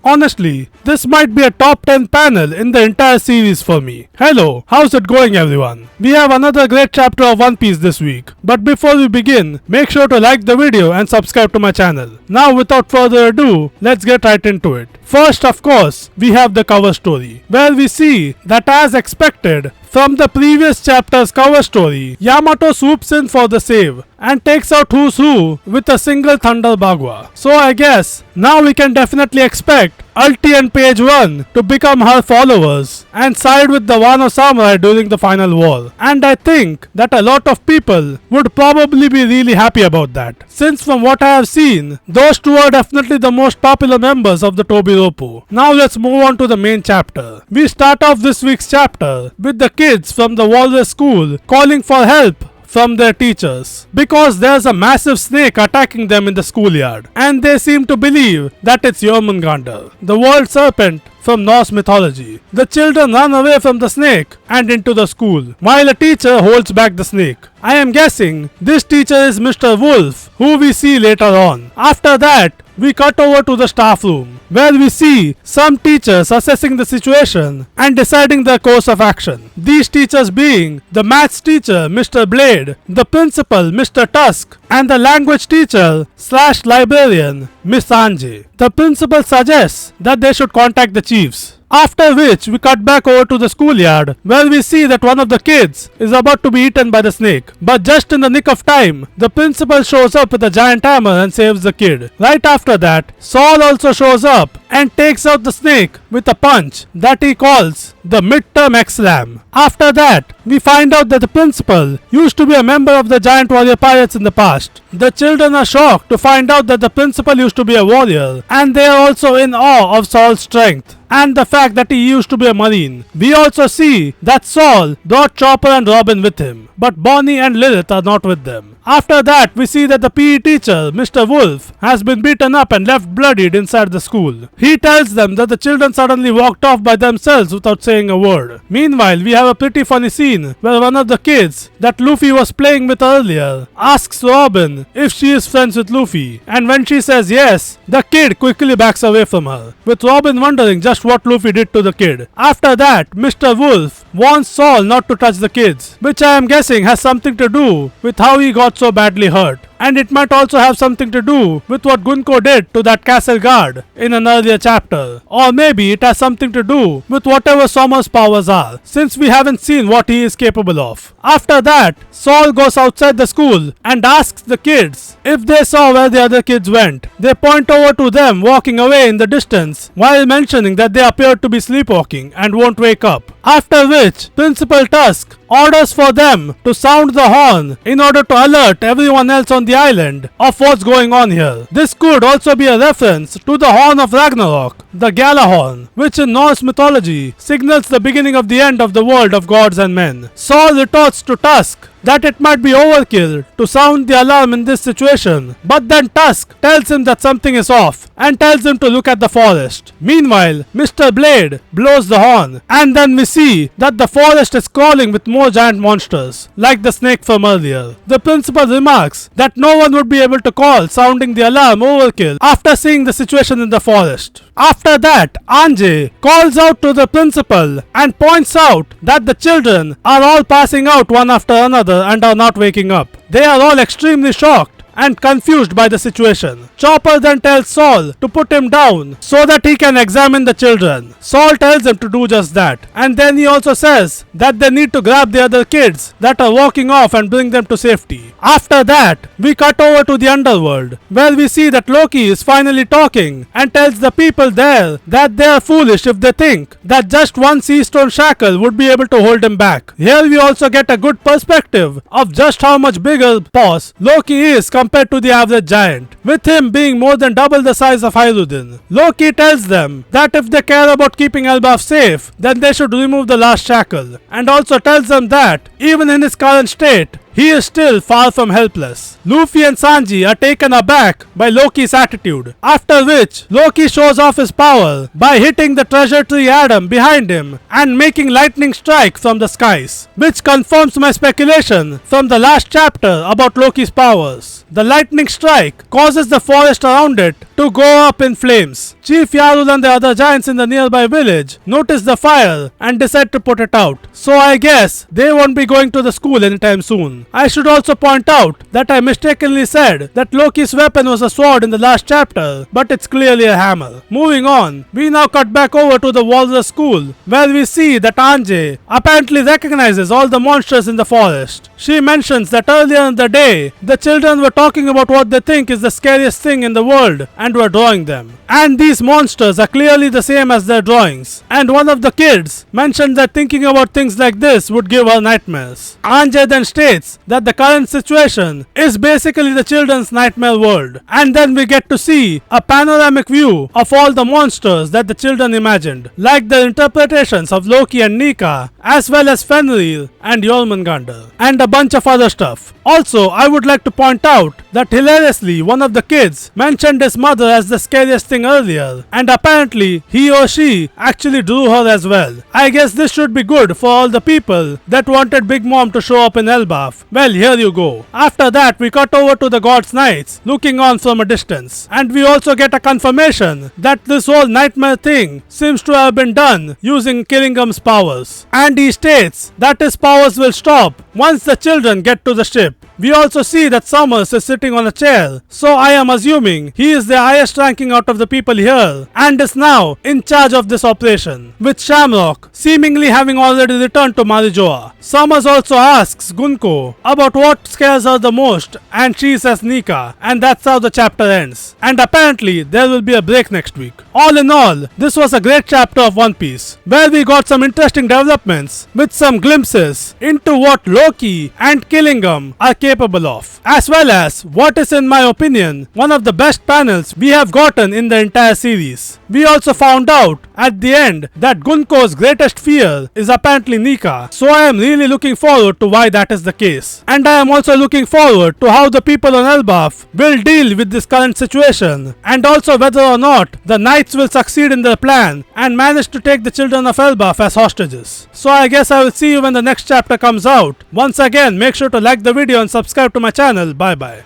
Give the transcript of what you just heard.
Honestly, this might be a top 10 panel in the entire series for me. Hello, how's it going everyone? We have another great chapter of One Piece this week. But before we begin, make sure to like the video and subscribe to my channel. Now without further ado, let's get right into it. First, of course, we have the cover story, where we see that as expected, from the previous chapter's cover story, Yamato swoops in for the save and takes out Who's Who with a single Thunder Bagua. So I guess now we can definitely expect Ulti and Page 1 to become her followers and side with the Wano Samurai during the final war. And I think that a lot of people would probably be really happy about that, since from what I have seen, those two are definitely the most popular members of the Tobiropo. Now let's move on to the main chapter. We start off this week's chapter with the kids from the Walrus School calling for help from their teachers because there's a massive snake attacking them in the schoolyard, and they seem to believe that it's Jormungandr, the world serpent from Norse mythology. The children run away from the snake and into the school, while a teacher holds back the snake. I am guessing this teacher is Mr. Wolf, who we see later on. After that, we cut over to the staff room, where we see some teachers assessing the situation and deciding their course of action. These teachers being the maths teacher, Mr. Blade, the principal, Mr. Tusk, and the language teacher / librarian, Miss Sanji. The principal suggests that they should contact the chiefs. After which, we cut back over to the schoolyard, where we see that one of the kids is about to be eaten by the snake. But just in the nick of time, the principal shows up with a giant hammer and saves the kid. Right after that, Saul also shows up and takes out the snake with a punch that he calls the midterm X-Slam. After that, we find out that the principal used to be a member of the Giant Warrior Pirates in the past. The children are shocked to find out that the principal used to be a warrior, and they are also in awe of Saul's strength and the fact that he used to be a marine. We also see that Saul brought Chopper and Robin with him, but Bonnie and Lilith are not with them. After that, we see that the PE teacher, Mr. Wolf, has been beaten up and left bloodied inside the school. He tells them that the children suddenly walked off by themselves without saying a word. Meanwhile, we have a pretty funny scene where one of the kids that Luffy was playing with earlier asks Robin if she is friends with Luffy, and when she says yes, the kid quickly backs away from her, with Robin wondering just what Luffy did to the kid. After that, Mr. Wolf warns Saul not to touch the kids, which I am guessing has something to do with how he got so badly hurt. And it might also have something to do with what Gunko did to that castle guard in an earlier chapter. Or maybe it has something to do with whatever Sommer's powers are, since we haven't seen what he is capable of. After that, Saul goes outside the school and asks the kids if they saw where the other kids went. They point over to them walking away in the distance while mentioning that they appeared to be sleepwalking and won't wake up. After which, Principal Tusk orders for them to sound the horn in order to alert everyone else on the island of what's going on here. This could also be a reference to the Horn of Ragnarok, the Galahorn, which in Norse mythology signals the beginning of the end of the world of gods and men. Saul retorts to Tusk that it might be overkill to sound the alarm in this situation, but then Tusk tells him that something is off and tells him to look at the forest. Meanwhile, Mr. Blade blows the horn, and then we see that the forest is crawling with more giant monsters, like the snake from earlier. The principal remarks that no one would be able to call sounding the alarm overkill after seeing the situation in the forest. After that, Anjay calls out to the principal and points out that the children are all passing out one after another and are not waking up. They are all extremely shocked and confused by the situation. Chopper then tells Saul to put him down so that he can examine the children. Saul tells him to do just that, and then he also says that they need to grab the other kids that are walking off and bring them to safety. After that, we cut over to the underworld, where we see that Loki is finally talking and tells the people there that they are foolish if they think that just one sea stone shackle would be able to hold him back. Here we also get a good perspective of just how much bigger boss Loki is compared to the average giant, with him being more than double the size of Hyrudin. Loki tells them that if they care about keeping Elbaf safe, then they should remove the last shackle, and also tells them that even in his current state, he is still far from helpless. Luffy and Sanji are taken aback by Loki's attitude, after which Loki shows off his power by hitting the treasure tree Adam behind him and making lightning strike from the skies, which confirms my speculation from the last chapter about Loki's powers. The lightning strike causes the forest around it to go up in flames, Chief Yarul and the other giants in the nearby village notice the fire and decide to put it out. So I guess they won't be going to the school anytime soon. I should also point out that I mistakenly said that Loki's weapon was a sword in the last chapter, but it's clearly a hammer. Moving on, we now cut back over to the Walrus school, where we see that Anje apparently recognizes all the monsters in the forest. She mentions that earlier in the day, the children were talking about what they think is the scariest thing in the world and were drawing them. And these monsters are clearly the same as their drawings. And one of the kids mentioned that thinking about things like this would give her nightmares. Anje then states that the current situation is basically the children's nightmare world. And then we get to see a panoramic view of all the monsters that the children imagined, like the interpretations of Loki and Nika, as well as Fenrir and Jormungandr, and a bunch of other stuff. Also, I would like to point out that hilariously one of the kids mentioned his mother as the scariest thing earlier, and apparently he or she actually drew her as well. I guess this should be good for all the people that wanted Big Mom to show up in Elbaf. Well, here you go. After that, we cut over to the God's Knights looking on from a distance, and we also get a confirmation that this whole nightmare thing seems to have been done using Killingham's powers, and he states that his powers will stop once the children get to the ship. We also see that Summers is sitting on a chair, so I am assuming he is the highest ranking out of the people here and is now in charge of this operation, with Shamrock seemingly having already returned to Marijoa. Summers also asks Gunko about what scares her the most, and she says Nika, and that's how the chapter ends. And apparently there will be a break next week. All in all, this was a great chapter of One Piece, where we got some interesting developments with some glimpses into what Loki and Killingham are capable of, as well as what is, in my opinion, one of the best panels we have gotten in the entire series. We also found out at the end that Gunko's greatest fear is apparently Nika, so I am really looking forward to why that is the case. And I am also looking forward to how the people on Elbaf will deal with this current situation, and also whether or not the Knights will succeed in their plan and manage to take the children of Elbaf as hostages. So I guess I will see you when the next chapter comes out. Once again, make sure to like the video and subscribe to my channel. Bye bye.